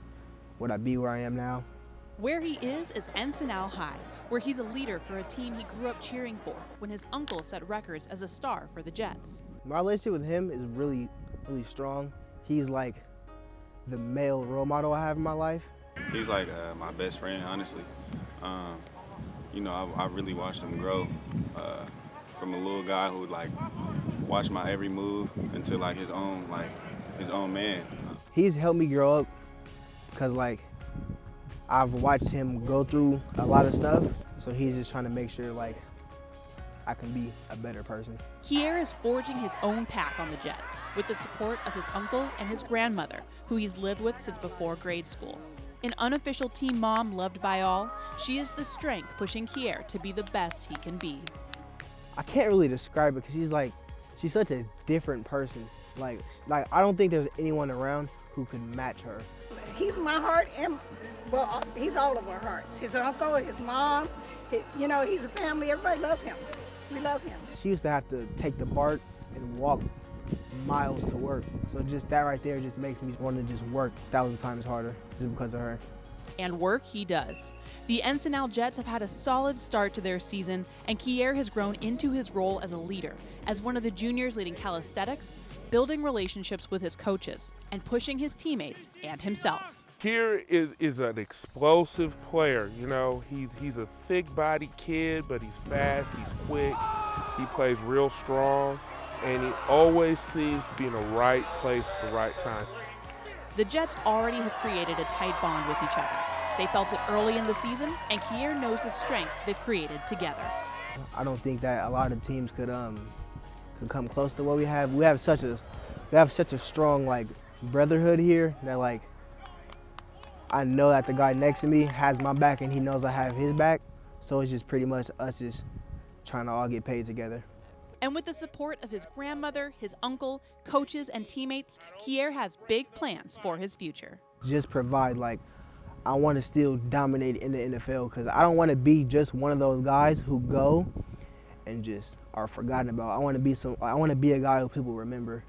Would I be where I am now? Where he is Encinal High, where he's a leader for a team he grew up cheering for when his uncle set records as a star for the Jets. My relationship with him is really, really strong. He's like the male role model I have in my life. He's like my best friend, honestly. You know, I really watched him grow from a little guy who would like watch my every move into like his own man. He's helped me grow up because like I've watched him go through a lot of stuff, so he's just trying to make sure like I can be a better person. Kier is forging his own path on the Jets with the support of his uncle and his grandmother, who he's lived with since before grade school. An unofficial team mom loved by all, she is the strength pushing Kier to be the best he can be. I can't really describe it because she's such a different person. Like I don't think there's anyone around who could match her. He's my heart, and well, he's all of our hearts. His uncle, his mom, you know, he's a family. Everybody loves him. We love him. She used to have to take the BART and walk miles to work. So just that right there just makes me want to just work 1,000 times harder just because of her. And work he does. The Encinal Jets have had a solid start to their season, and Kier has grown into his role as a leader, as one of the juniors leading calisthenics, building relationships with his coaches, and pushing his teammates and himself. Kier is an explosive player. You know, he's a thick-bodied kid, but he's fast, he's quick, he plays real strong, and he always seems to be in the right place at the right time. The Jets already have created a tight bond with each other. They felt it early in the season, and Kier knows the strength they've created together. I don't think that a lot of teams could come close to what we have. We have such a strong like brotherhood here that like I know that the guy next to me has my back and he knows I have his back. So it's just pretty much us just trying to all get paid together. And with the support of his grandmother, his uncle, coaches, and teammates, Kier has big plans for his future. Just provide, like, I want to still dominate in the NFL because I don't want to be just one of those guys who go and just are forgotten about. I want to be a guy who people remember.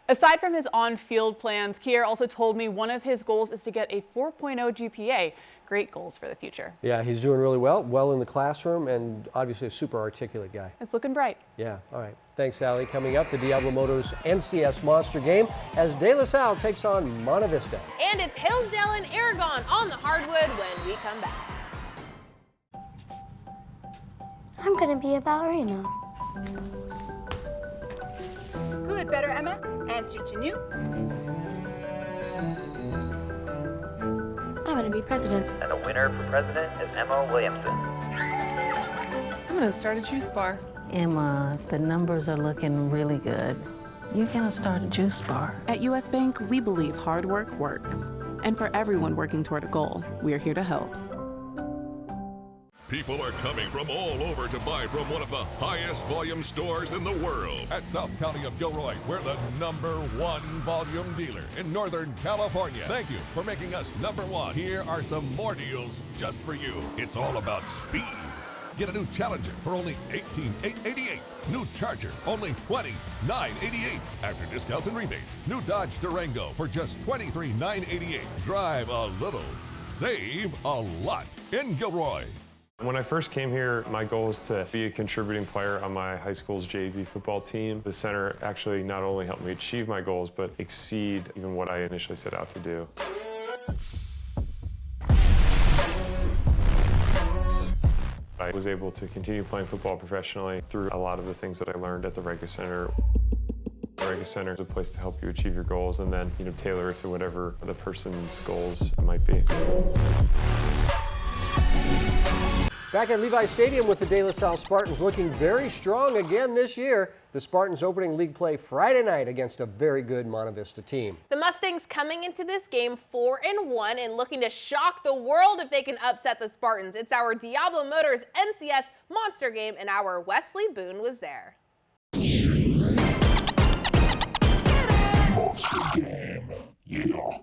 Aside from his on-field plans, Kier also told me one of his goals is to get a 4.0 GPA. Great goals for the future. Yeah, he's doing really well in the classroom, and obviously a super articulate guy. It's looking bright. Yeah, all right. Thanks, Allie. Coming up, the Diablo Motors NCS Monster Game as De La Salle takes on Monte Vista. And it's Hillsdale and Aragon on the hardwood when we come back. I'm gonna be a ballerina. Good, better, Emma. Answer to new. I'm gonna be president. And the winner for president is Emma Williamson. I'm gonna start a juice bar. Emma, the numbers are looking really good. You're gonna start a juice bar. At U.S. Bank, we believe hard work works. And for everyone working toward a goal, we're here to help. People are coming from all over to buy from one of the highest volume stores in the world. At South County of Gilroy, we're the #1 volume dealer in Northern California. Thank you for making us #1. Here are some more deals just for you. It's all about speed. Get a new Challenger for only $18,888. New Charger, only $29,988. After discounts and rebates, new Dodge Durango for just $23,988. Drive a little, save a lot in Gilroy. When I first came here, my goal was to be a contributing player on my high school's JV football team. The center actually not only helped me achieve my goals, but exceed even what I initially set out to do. I was able to continue playing football professionally through a lot of the things that I learned at the Rega Center. The Rega Center is a place to help you achieve your goals and then, tailor it to whatever the person's goals might be. Back at Levi Stadium with the De La Salle Spartans looking very strong again this year. The Spartans opening league play Friday night against a very good Monte Vista team. The Mustangs coming into this game 4-1 and looking to shock the world if they can upset the Spartans. It's our Diablo Motors NCS Monster Game, and our Wesley Boone was there. Monster Game, yeah.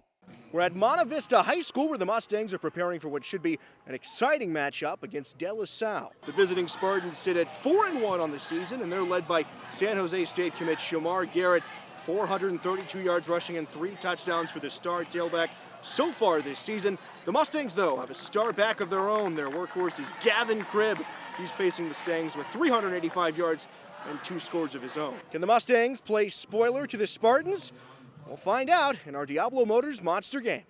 We're at Monte Vista High School where the Mustangs are preparing for what should be an exciting matchup against De La Salle. The visiting Spartans sit at 4-1 on the season, and they're led by San Jose State commit Shamar Garrett, 432 yards rushing and 3 touchdowns for the star tailback so far this season. The Mustangs, though, have a star back of their own. Their workhorse is Gavin Cribb. He's pacing the Stangs with 385 yards and 2 scores of his own. Can the Mustangs play spoiler to the Spartans? We'll find out in our Diablo Motors Monster Game.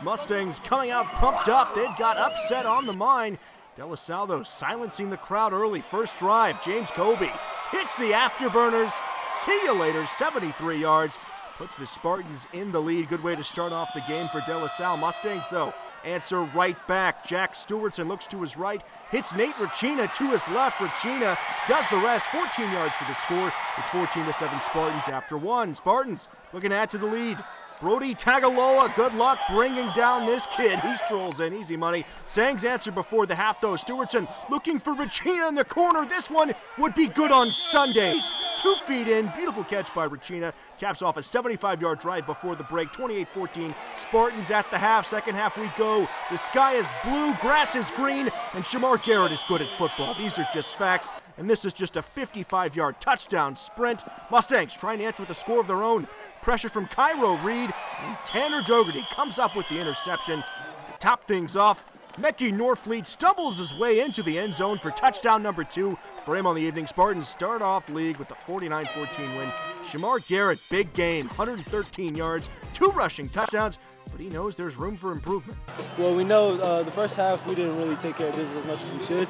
Mustangs coming out pumped up. They've got upset on the mind. De La Salle, though, silencing the crowd early. First drive, James Kobe hits the afterburners. See you later, 73 yards. Puts the Spartans in the lead. Good way to start off the game for De La Salle. Mustangs, though, answer right back. Jack Stewartson looks to his right, hits Nate Racina to his left. Racina does the rest, 14 yards for the score. It's 14-7 Spartans after 1. Spartans looking to add to the lead. Brody Tagaloa, good luck bringing down this kid. He strolls in, easy money. Sangs answer before the half, though. Stewartson looking for Racina in the corner. This one would be good on Sundays. 2 feet in, beautiful catch by Racina. Caps off a 75-yard drive before the break, 28-14. Spartans at the half, second half we go. The sky is blue, grass is green, and Shamar Garrett is good at football. These are just facts, and this is just a 55-yard touchdown sprint. Mustangs trying to answer with a score of their own. Pressure from Cairo Reed, and Tanner Dougherty comes up with the interception. To top things off, Mekhi Norfleet stumbles his way into the end zone for touchdown number 2 for him on the evening. Spartans start off league with a 49-14 win. Shamar Garrett, big game, 113 yards, 2 rushing touchdowns, but he knows there's room for improvement. Well, we know the first half we didn't really take care of business as much as we should.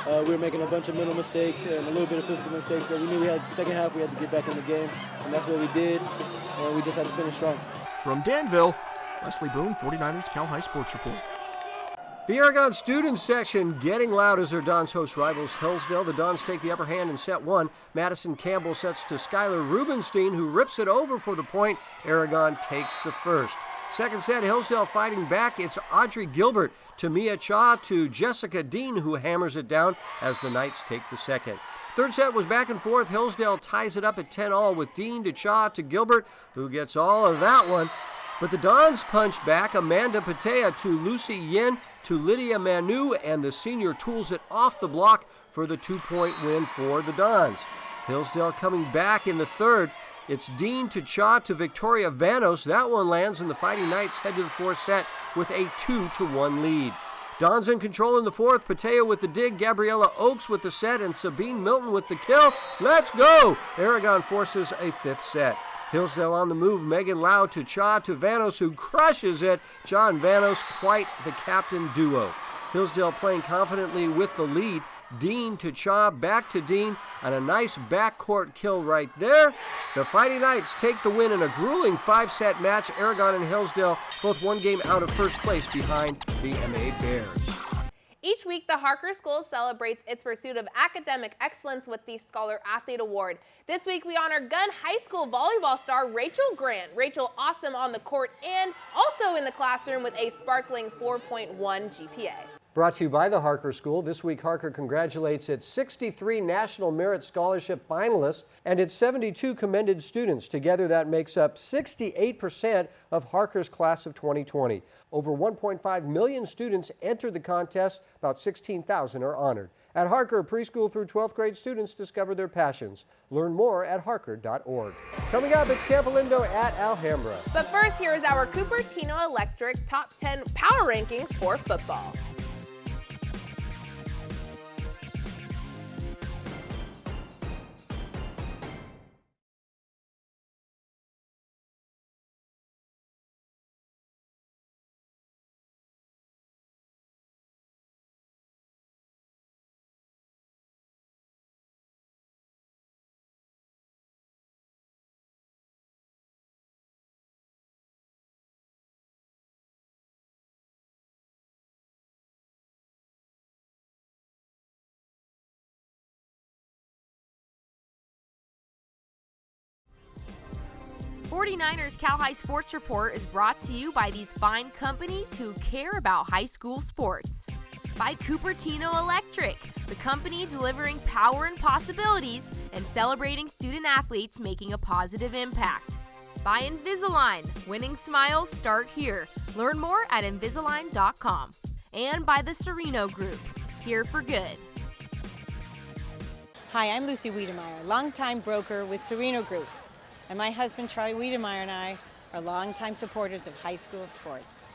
We were making a bunch of mental mistakes and a little bit of physical mistakes, but we knew we had second half we had to get back in the game, and that's what we did, and we just had to finish strong. From Danville, Wesley Boone, 49ers Cal High Sports Report. The Aragon student section getting loud as their Dons host rivals Hillsdale. The Dons take the upper hand in set 1. Madison Campbell sets to Skylar Rubenstein, who rips it over for the point. Aragon takes the first. Second set, Hillsdale fighting back. It's Audrey Gilbert to Mia Cha to Jessica Dean, who hammers it down as the Knights take the second. Third set was back and forth. Hillsdale ties it up at 10-all with Dean to Cha to Gilbert, who gets all of that one. But the Dons punch back. Amanda Patea to Lucy Yin to Lydia Manu, and the senior tools it off the block for the 2-point win for the Dons. Hillsdale coming back in the third. It's Dean to Cha to Victoria Vanos. That one lands, and the Fighting Knights head to the fourth set with a 2-1 lead. Dons in control in the fourth. Patea with the dig, Gabriella Oakes with the set, and Sabine Milton with the kill. Let's go! Aragon forces a fifth set. Hillsdale on the move. Megan Lau to Cha to Vanos, who crushes it. Cha and Vanos, quite the captain duo. Hillsdale playing confidently with the lead. Dean to Cha, back to Dean, and a nice backcourt kill right there. The Fighting Knights take the win in a grueling 5-set match. Aragon and Hillsdale both one game out of first place behind the MA Bears. Each week, the Harker School celebrates its pursuit of academic excellence with the Scholar Athlete Award. This week, we honor Gunn High School volleyball star Rachel Grant. Rachel, awesome on the court and also in the classroom with a sparkling 4.1 GPA. Brought to you by the Harker School. This week, Harker congratulates its 63 National Merit Scholarship finalists and its 72 commended students. Together, that makes up 68% of Harker's class of 2020. Over 1.5 million students entered the contest. About 16,000 are honored. At Harker, preschool through 12th grade students discover their passions. Learn more at harker.org. Coming up, it's Camp Lindo at Alhambra. But first, here is our Cupertino Electric Top 10 Power Rankings for football. '49ers Cal High Sports Report is brought to you by these fine companies who care about high school sports. By Cupertino Electric, the company delivering power and possibilities and celebrating student athletes making a positive impact. By Invisalign, winning smiles start here. Learn more at Invisalign.com. And by the Serino Group, here for good. Hi, I'm Lucy Wiedemeyer, longtime broker with Serino Group. And my husband, Charlie Wiedemeyer, and I are longtime supporters of high school sports.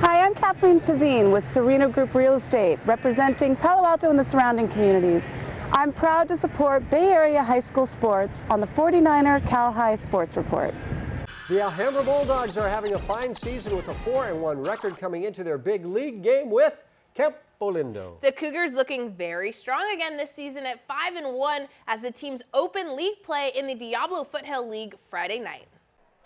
Hi, I'm Kathleen Pazine with Serino Group Real Estate, representing Palo Alto and the surrounding communities. I'm proud to support Bay Area high school sports on the 49er Cal High Sports Report. The Alhambra Bulldogs are having a fine season with a 4-1 record coming into their big league game with Camp Lindo. The Cougars looking very strong again this season at 5-1 as the teams open league play in the Diablo Foothill League Friday night.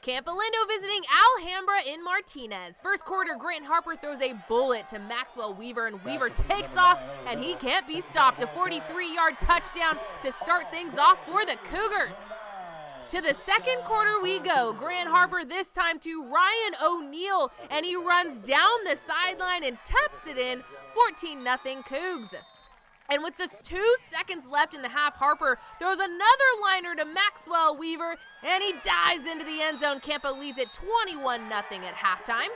Camp Lindo visiting Alhambra in Martinez. First quarter, Grant Harper throws a bullet to Maxwell Weaver, and Weaver takes off, and he can't be stopped. A 43-yard touchdown to start things off for the Cougars. To the second quarter we go. Grant Harper this time to Ryan O'Neal, and he runs down the sideline and taps it in. 14-0 Cougs. And with just 2 seconds left in the half, Harper throws another liner to Maxwell Weaver, and he dives into the end zone. Campo leads it 21-0 at halftime.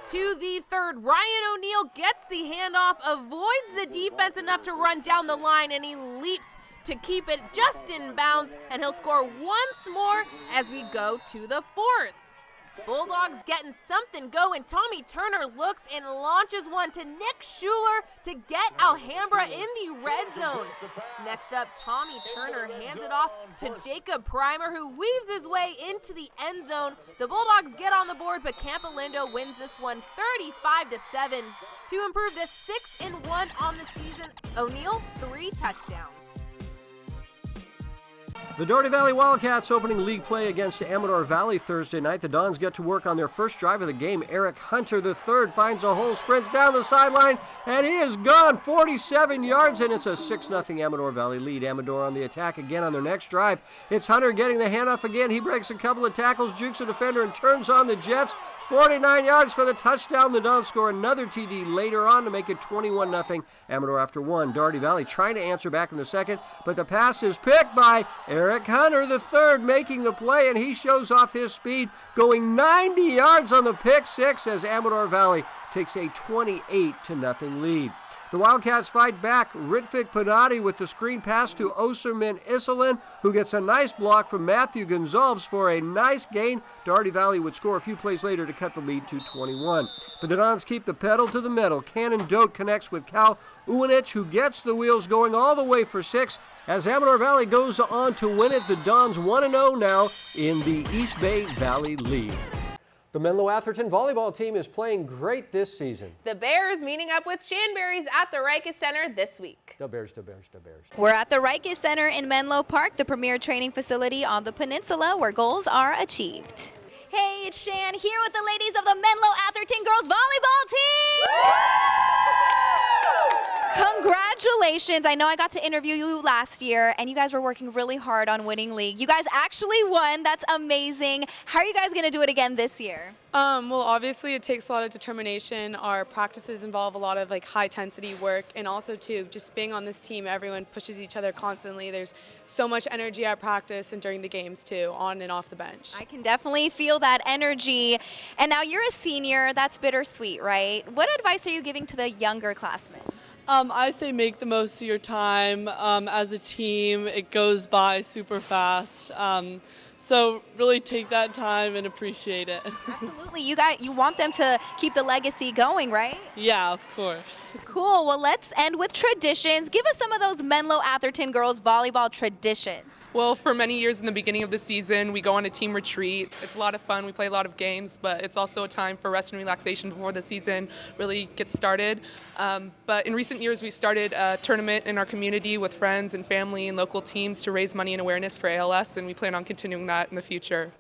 To the third, Ryan O'Neal gets the handoff, avoids the defense enough to run down the line, and he leaps to keep it just in bounds, and he'll score once more as we go to the fourth. Bulldogs getting something going. Tommy Turner looks and launches one to Nick Schuler to get Alhambra in the red zone. Next up, Tommy Turner hands it off to Jacob Primer, who weaves his way into the end zone. The Bulldogs get on the board, but Camp Lindo wins this one 35-7 to improve to 6-1 on the season. O'Neal, 3 touchdowns. The Dougherty Valley Wildcats opening league play against Amador Valley Thursday night. The Dons get to work on their first drive of the game. Eric Hunter III finds a hole, sprints down the sideline, and he is gone 47 yards, and it's a 6-0 Amador Valley lead. Amador on the attack again on their next drive. It's Hunter getting the handoff again. He breaks a couple of tackles, jukes a defender, and turns on the Jets. 49 yards for the touchdown. The Dons score another TD later on to make it 21-0 Amador after one. Dougherty Valley trying to answer back in the second, but the pass is picked by Eric Hunter III making the play, and he shows off his speed, going 90 yards on the pick six as Amador Valley takes a 28-0 lead. The Wildcats fight back. Ritfik Panati with the screen pass to Osermin Iselin, who gets a nice block from Matthew Gonzalez for a nice gain. Dougherty Valley would score a few plays later to cut the lead to 21. But the Dons keep the pedal to the metal. Cannon Dote connects with Cal Uwanich, who gets the wheels going all the way for 6. As Amador Valley goes on to win it, the Dons 1-0 now in the East Bay Valley League. The Menlo Atherton volleyball team is playing great this season. The Bears meeting up with Shanberries at the Rikes Center this week. The Bears. We're at the Rikes Center in Menlo Park, the premier training facility on the peninsula where goals are achieved. Hey, it's Shan here with the ladies of the Menlo Atherton girls volleyball team! Congratulations. I know I got to interview you last year, and you guys were working really hard on winning league. You guys actually won. That's amazing. How are you guys going to do it again this year? Well, obviously it takes a lot of determination. Our practices involve a lot of high intensity work, and also too, just being on this team, everyone pushes each other constantly. There's so much energy at practice and during the games too, on and off the bench. I can definitely feel that energy. And now you're a senior. That's bittersweet, right? What advice are you giving to the younger classmen? I say make the most of your time. As a team, it goes by super fast. So really take that time and appreciate it. Absolutely. You want them to keep the legacy going, right? Yeah, of course. Cool. Well, let's end with traditions. Give us some of those Menlo Atherton girls volleyball traditions. Well, for many years in the beginning of the season, we go on a team retreat. It's a lot of fun. We play a lot of games, but it's also a time for rest and relaxation before the season really gets started. But in recent years, we started a tournament in our community with friends and family and local teams to raise money and awareness for ALS, and we plan on continuing that in the future.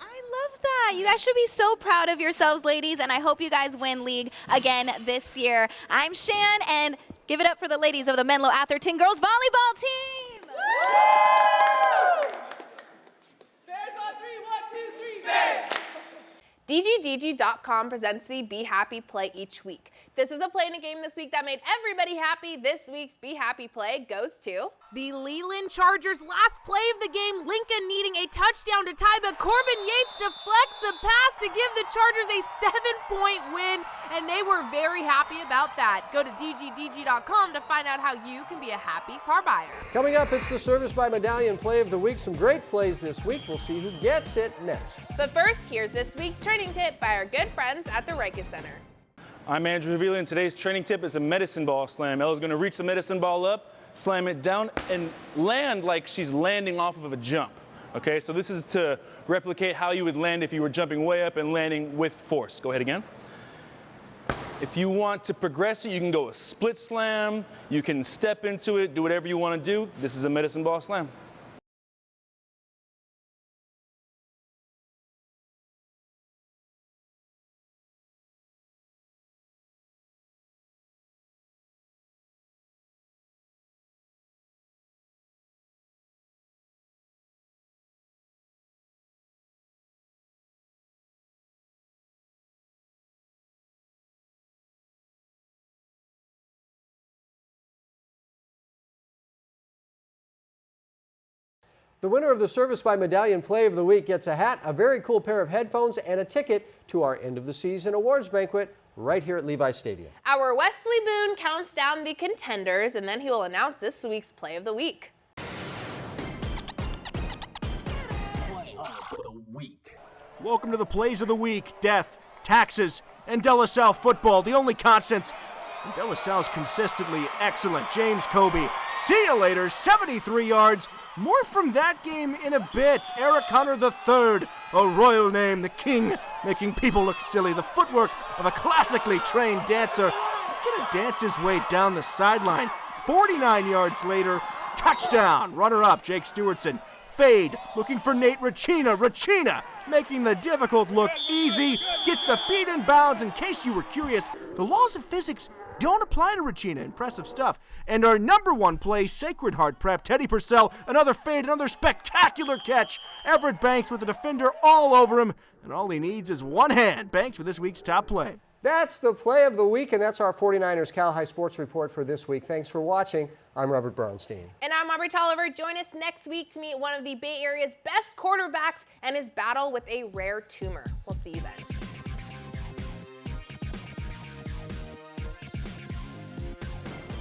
That. You guys should be so proud of yourselves, ladies, and I hope you guys win league again this year. I'm Shan, and give it up for the ladies of the Menlo Atherton girls volleyball team. DGDG.com presents the Be Happy Play each week. This is a play in a game this week that made everybody happy. This week's Be Happy Play goes to the Leland Chargers. Last play of the game, Lincoln needing a touchdown to tie, but Corbin Yates deflects the pass to give the Chargers a 7-point win, and they were very happy about that. Go to DGDG.com to find out how you can be a happy car buyer. Coming up, it's the Service by Medallion Play of the Week. Some great plays this week. We'll see who gets it next. But first, here's this week's training tip by our good friends at the Riker Center. I'm Andrew Havili, and today's training tip is a medicine ball slam. Ella's going to reach the medicine ball up, slam it down, and land like she's landing off of a jump. Okay, so this is to replicate how you would land if you were jumping way up and landing with force. Go ahead again. If you want to progress it, you can go a split slam, you can step into it, do whatever you want to do. This is a medicine ball slam. The winner of the Service by Medallion Play of the Week gets a hat, a very cool pair of headphones, and a ticket to our end of the season awards banquet right here at Levi Stadium. Our Wesley Boone counts down the contenders, and then he will announce this week's Play of the Week. Play of the Week. Welcome to the Plays of the Week. Death, taxes, and De La Salle football, the only constants. And De La Salle's consistently excellent. James Kobe, see you later, 73 yards. More from that game in a bit. Eric Hunter III, a royal name, the king, making people look silly. The footwork of a classically trained dancer. He's gonna dance his way down the sideline. 49 yards later, touchdown. Runner-up, Jake Stewartson. Fade, looking for Nate Racina. Racina making the difficult look easy. Gets the feet in bounds. In case you were curious, the laws of physics don't apply to Regina. Impressive stuff. And our number one play, Sacred Heart Prep. Teddy Purcell, another fade, another spectacular catch. Everett Banks with the defender all over him. And all he needs is one hand. Banks with this week's top play. That's the Play of the Week, and that's our 49ers Cal High Sports Report for this week. Thanks for watching. I'm Robert Brownstein. And I'm Aubrey Tolliver. Join us next week to meet one of the Bay Area's best quarterbacks and his battle with a rare tumor. We'll see you then.